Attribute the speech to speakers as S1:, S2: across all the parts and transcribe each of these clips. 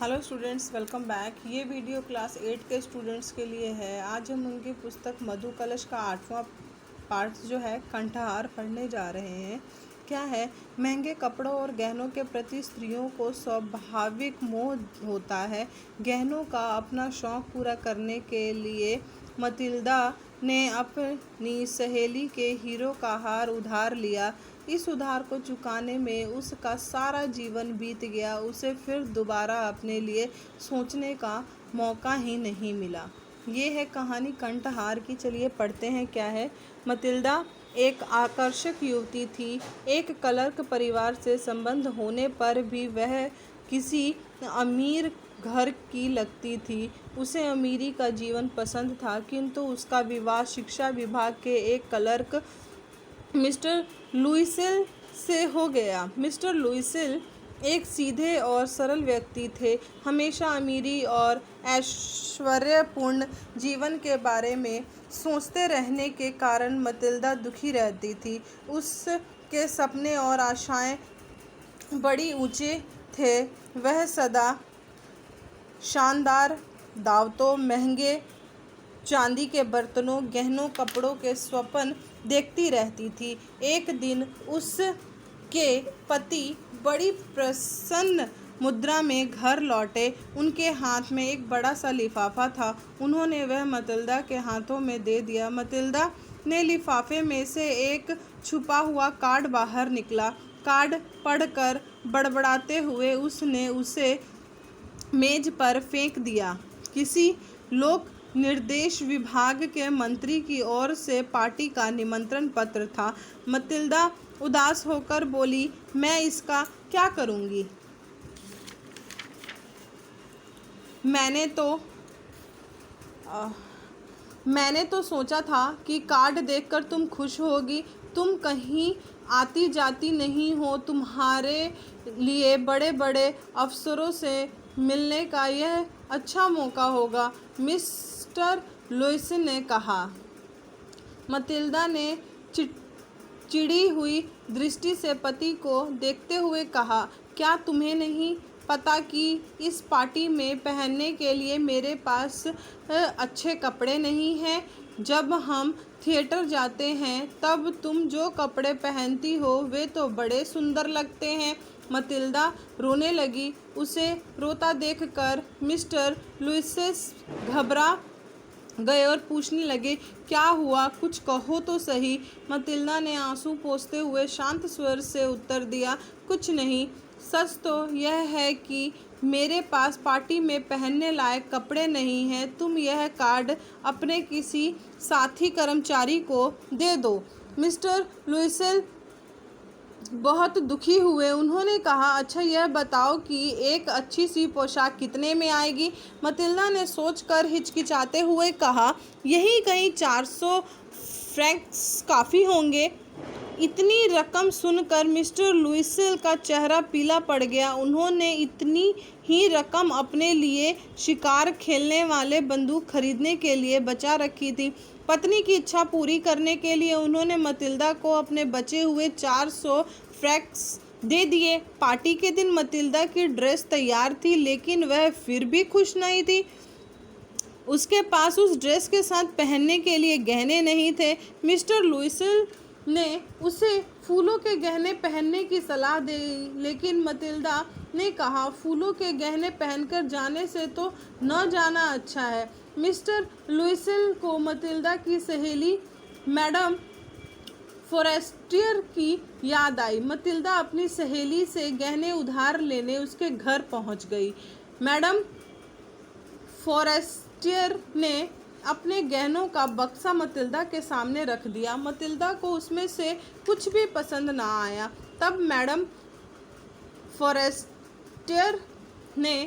S1: Hello students, welcome back. ये video class 8 के students के लिए है। आज हम उनकी पुस्तक मधु कलश का 8वां पार्ट जो है कंठहार पढ़ने जा रहे हैं। क्या है, महंगे कपड़ों और गहनों के प्रति स्त्रियों को स्वाभाविक मोह होता है। गहनों का अपना शौक पूरा करने के लिए मतिल्दा ने अपनी सहेली के हीरो का हार उधार लिया। इस उधार को चुकाने में उसका सारा जीवन बीत गया। उसे फिर दोबारा अपने लिए सोचने का मौका ही नहीं मिला। ये है कहानी कंठहार की। चलिए पढ़ते हैं। क्या है, मतिल्दा एक आकर्षक युवती थी। एक क्लर्क परिवार से संबंध होने पर भी वह किसी अमीर घर की लगती थी। उसे अमीरी का जीवन पसंद था, किंतु उसका विवाह शिक्षा विभाग के एक क्लर्क मिस्टर लुइसेल से हो गया। मिस्टर लुइसेल एक सीधे और सरल व्यक्ति थे। हमेशा अमीरी और ऐश्वर्यपूर्ण जीवन के बारे में सोचते रहने के कारण मतिल्दा दुखी रहती थी। उसके सपने और आशाएं बड़ी ऊंचे थे। वह सदा शानदार दावतों, महंगे चांदी के बर्तनों, गहनों, कपड़ों के स्वप्न देखती रहती थी। एक दिन उसके पति बड़ी प्रसन्न मुद्रा में घर लौटे। उनके हाथ में एक बड़ा सा लिफाफा था। उन्होंने वह मतिल्दा के हाथों में दे दिया। मतिल्दा ने लिफाफे में से एक छुपा हुआ कार्ड बाहर निकला। कार्ड पढ़कर बड़बड़ाते हुए उसने उसे मेज पर फेंक दिया। किसी लोक निर्देश विभाग के मंत्री की ओर से पार्टी का निमंत्रण पत्र था। मतिल्दा उदास होकर बोली, मैं इसका क्या करूंगी? मैंने तो सोचा था कि कार्ड देखकर तुम खुश होगी। तुम कहीं आती जाती नहीं हो। तुम्हारे लिए बड़े बड़े अफसरों से मिलने का यह अच्छा मौका होगा, मिस्टर लुइस ने कहा। मतिल्दा ने चिड़ी हुई दृष्टि से पति को देखते हुए कहा, क्या तुम्हें नहीं पता कि इस पार्टी में पहनने के लिए मेरे पास अच्छे कपड़े नहीं हैं? जब हम थिएटर जाते हैं तब तुम जो कपड़े पहनती हो वे तो बड़े सुंदर लगते हैं। मतिल्दा रोने लगी। उसे रोता देखकर मिस्टर लुइस घबरा गए और पूछने लगे, क्या हुआ? कुछ कहो तो सही। मतिल्दा ने आंसू पोंछते हुए शांत स्वर से उत्तर दिया, कुछ नहीं। सच तो यह है कि मेरे पास पार्टी में पहनने लायक कपड़े नहीं हैं। तुम यह कार्ड अपने किसी साथी कर्मचारी को दे दो। मिस्टर लुइसेल बहुत दुखी हुए। उन्होंने कहा, अच्छा यह बताओ कि एक अच्छी सी पोशाक कितने में आएगी? मतिल्दा ने सोचकर हिचकिचाते हुए कहा, यही कहीं 400 फ्रैंक्स काफ़ी होंगे। इतनी रकम सुनकर मिस्टर लुइसेल का चेहरा पीला पड़ गया। उन्होंने इतनी ही रकम अपने लिए शिकार खेलने वाले बंदूक खरीदने के लिए बचा रखी थी। पत्नी की इच्छा पूरी करने के लिए उन्होंने मतिल्दा को अपने बचे हुए 400 फ्रैंक्स दे दिए। पार्टी के दिन मतिल्दा की ड्रेस तैयार थी, लेकिन वह फिर भी खुश नहीं थी। उसके पास उस ड्रेस के साथ पहनने के लिए गहने नहीं थे। मिस्टर लुइसेल ने उसे फूलों के गहने पहनने की सलाह दी, लेकिन मतिल्दा ने कहा, फूलों के गहने पहनकर जाने से तो न जाना अच्छा है। मिस्टर लुइसेल को मतिल्दा की सहेली मैडम फॉरेस्टियर की याद आई। मतिल्दा अपनी सहेली से गहने उधार लेने उसके घर पहुंच गई। मैडम फॉरेस्टियर ने अपने गहनों का बक्सा मतिल्दा के सामने रख दिया। मतिल्दा को उसमें से कुछ भी पसंद ना आया। तब मैडम फॉरेस्टियर ने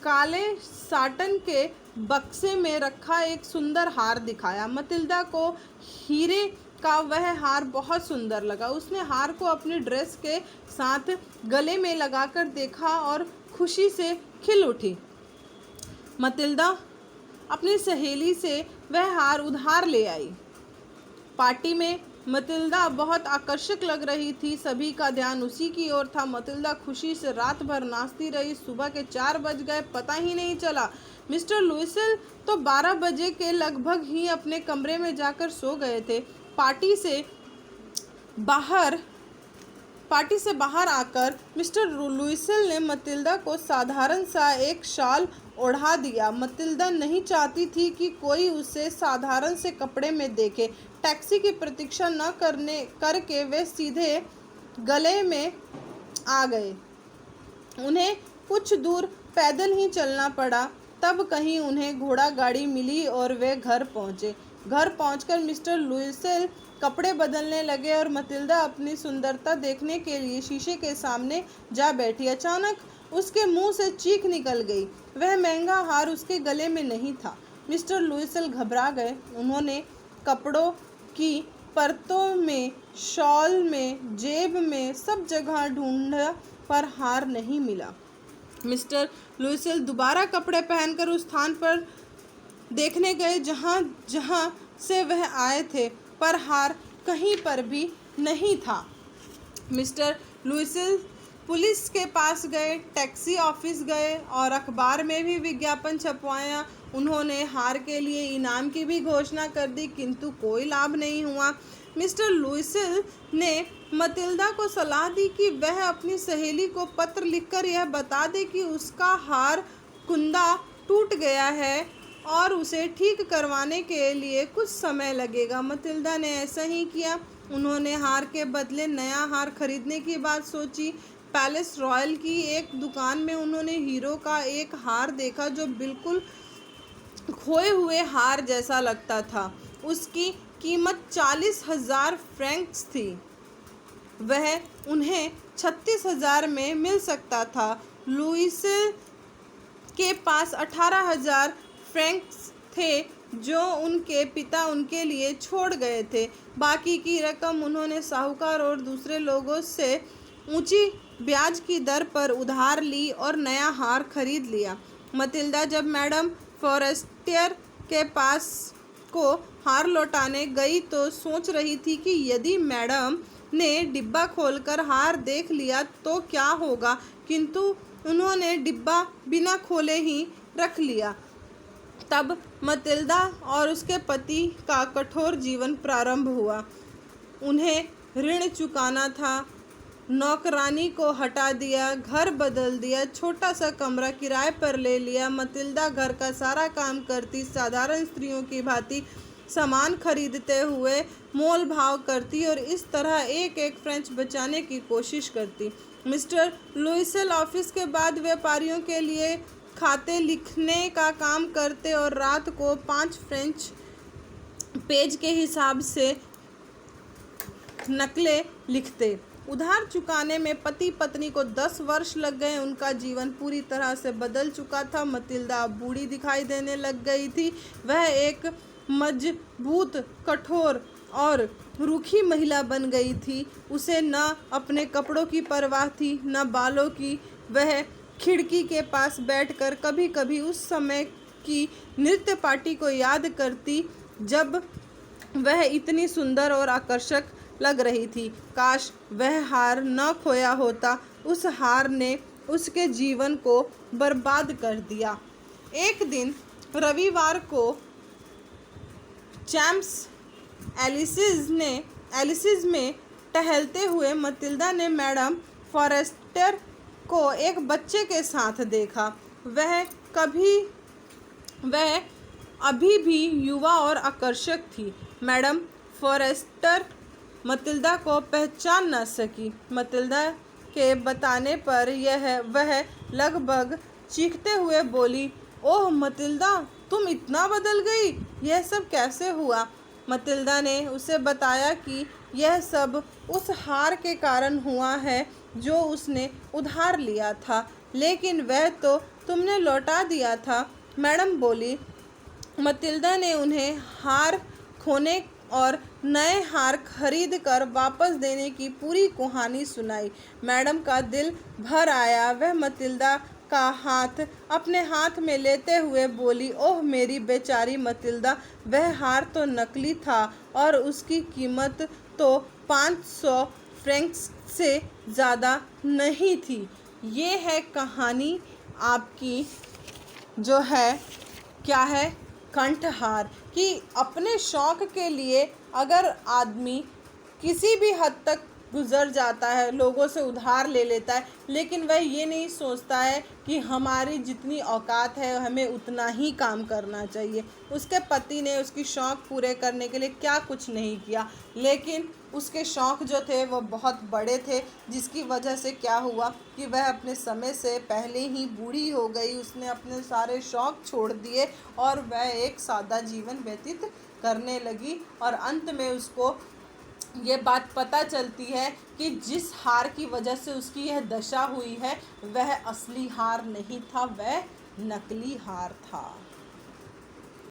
S1: काले साटन के बक्से में रखा एक सुंदर हार दिखाया। मतिल्दा को हीरे का वह हार बहुत सुंदर लगा। उसने हार को अपनी ड्रेस के साथ गले में लगाकर देखा और खुशी से खिल उठी। मतिल्दा अपनी सहेली से वह हार उधार ले आई। पार्टी में मतिल्दा बहुत आकर्षक लग रही थी। सभी का ध्यान उसी की ओर था। मतिल्दा खुशी से रात भर नाचती रही। सुबह के 4 बज गए, पता ही नहीं चला। मिस्टर लुइसल तो 12 बजे के लगभग ही अपने कमरे में जाकर सो गए थे। पार्टी से बाहर आकर मिस्टर लुइसल ने मतिल्दा को साधारण सा एक शाल ओढ़ा दिया। मतिल्दा नहीं चाहती थी कि कोई उसे साधारण से कपड़े में देखे। टैक्सी की प्रतीक्षा न करके वे सीधे गले में आ गए। उन्हें कुछ दूर पैदल ही चलना पड़ा। तब कहीं उन्हें घोड़ा गाड़ी मिली और वे घर पहुंचे। घर पहुंचकर मिस्टर लुइसल कपड़े बदलने लगे और मतिल्दा अपनी सुंदरता देखने के लिए शीशे के सामने जा बैठी। अचानक उसके मुंह से चीख निकल गई। वह महंगा हार उसके गले में नहीं था। मिस्टर लुइसल घबरा गए। उन्होंने कपड़ों की परतों में, शॉल में, जेब में, सब जगह ढूंढा पर हार नहीं मिला। मिस्टर लुइसल दोबारा कपड़े पहनकर उस स्थान पर देखने गए जहां से वह आए थे, पर हार कहीं पर भी नहीं था। मिस्टर लुइसल पुलिस के पास गए, टैक्सी ऑफिस गए और अखबार में भी विज्ञापन छपवाया। उन्होंने हार के लिए इनाम की भी घोषणा कर दी, किंतु कोई लाभ नहीं हुआ। मिस्टर लुइसल ने मतिल्दा को सलाह दी कि वह अपनी सहेली को पत्र लिखकर यह बता दे कि उसका हार कुंदा टूट गया है और उसे ठीक करवाने के लिए कुछ समय लगेगा। मतिल्दा ने ऐसा ही किया। उन्होंने हार के बदले नया हार खरीदने की बात सोची। पैलेस रॉयल की एक दुकान में उन्होंने हीरो का एक हार देखा जो बिल्कुल खोए हुए हार जैसा लगता था। उसकी कीमत 40,000 फ्रैंक्स थी। वह उन्हें 36,000 में मिल सकता था। लुइसल के पास 18,000 फ्रैंक्स थे जो उनके पिता उनके लिए छोड़ गए थे। बाकी की रकम उन्होंने साहूकार और दूसरे लोगों से ऊंची ब्याज की दर पर उधार ली और नया हार खरीद लिया। मतिल्दा जब मैडम फॉरेस्टियर के पास को हार लौटाने गई तो सोच रही थी कि यदि मैडम ने डिब्बा खोलकर हार देख लिया तो क्या होगा, किंतु उन्होंने डिब्बा बिना खोले ही रख लिया। तब मतिल्दा और उसके पति का कठोर जीवन प्रारंभ हुआ। उन्हें ऋण चुकाना था, नौकरानी को हटा दिया, घर बदल दिया, छोटा सा कमरा किराए पर ले लिया। मतिल्दा घर का सारा काम करती, साधारण स्त्रियों की भांति सामान खरीदते हुए मोल भाव करती और इस तरह एक एक फ्रेंच बचाने की कोशिश करती। मिस्टर लुइसल ऑफिस के बाद व्यापारियों के लिए खाते लिखने का काम करते और रात को 5 फ्रेंच पेज के हिसाब से नकलें लिखते। उधार चुकाने में पति पत्नी को 10 वर्ष लग गए। उनका जीवन पूरी तरह से बदल चुका था। मतिल्दा अब बूढ़ी दिखाई देने लग गई थी। वह एक मजबूत, कठोर और रूखी महिला बन गई थी। उसे न अपने कपड़ों की परवाह थी, न बालों की। वह खिड़की के पास बैठकर कभी कभी उस समय की नृत्य पार्टी को याद करती जब वह इतनी सुंदर और आकर्षक लग रही थी। काश वह हार न खोया होता। उस हार ने उसके जीवन को बर्बाद कर दिया। एक दिन रविवार को चैम्प्स एलिसीज में टहलते हुए मतिल्दा ने मैडम फॉरेस्टर को एक बच्चे के साथ देखा। वह अभी भी युवा और आकर्षक थी। मैडम फॉरेस्टर मतिल्दा को पहचान न सकी। मतिल्दा के बताने पर वह लगभग चीखते हुए बोली, ओह मतिल्दा, तुम इतना बदल गई, यह सब कैसे हुआ? मतिल्दा ने उसे बताया कि यह सब उस हार के कारण हुआ है जो उसने उधार लिया था, लेकिन वह तो तुमने लौटा दिया था। मैडम बोली। मतिल्दा ने उन्हें हार खोने और नए हार खरीद कर वापस देने की पूरी कहानी सुनाई। मैडम का दिल भर आया। वह मतिल्दा का हाथ अपने हाथ में लेते हुए बोली, ओह मेरी बेचारी मतिल्दा, वह हार तो नकली था और उसकी कीमत तो 500 फ्रैंक्स से ज़्यादा नहीं थी। ये है कहानी आपकी जो है क्या है, कंठहार, कि अपने शौक़ के लिए अगर आदमी किसी भी हद तक गुज़र जाता है, लोगों से उधार ले लेता है, लेकिन वह ये नहीं सोचता है कि हमारी जितनी औकात है हमें उतना ही काम करना चाहिए। उसके पति ने उसकी शौक़ पूरे करने के लिए क्या कुछ नहीं किया, लेकिन उसके शौक़ जो थे वो बहुत बड़े थे, जिसकी वजह से क्या हुआ कि वह अपने समय से पहले ही बूढ़ी हो गई। उसने अपने सारे शौक़ छोड़ दिए और वह एक सादा जीवन व्यतीत करने लगी, और अंत में उसको ये बात पता चलती है कि जिस हार की वजह से उसकी यह दशा हुई है वह असली हार नहीं था, वह नकली हार था।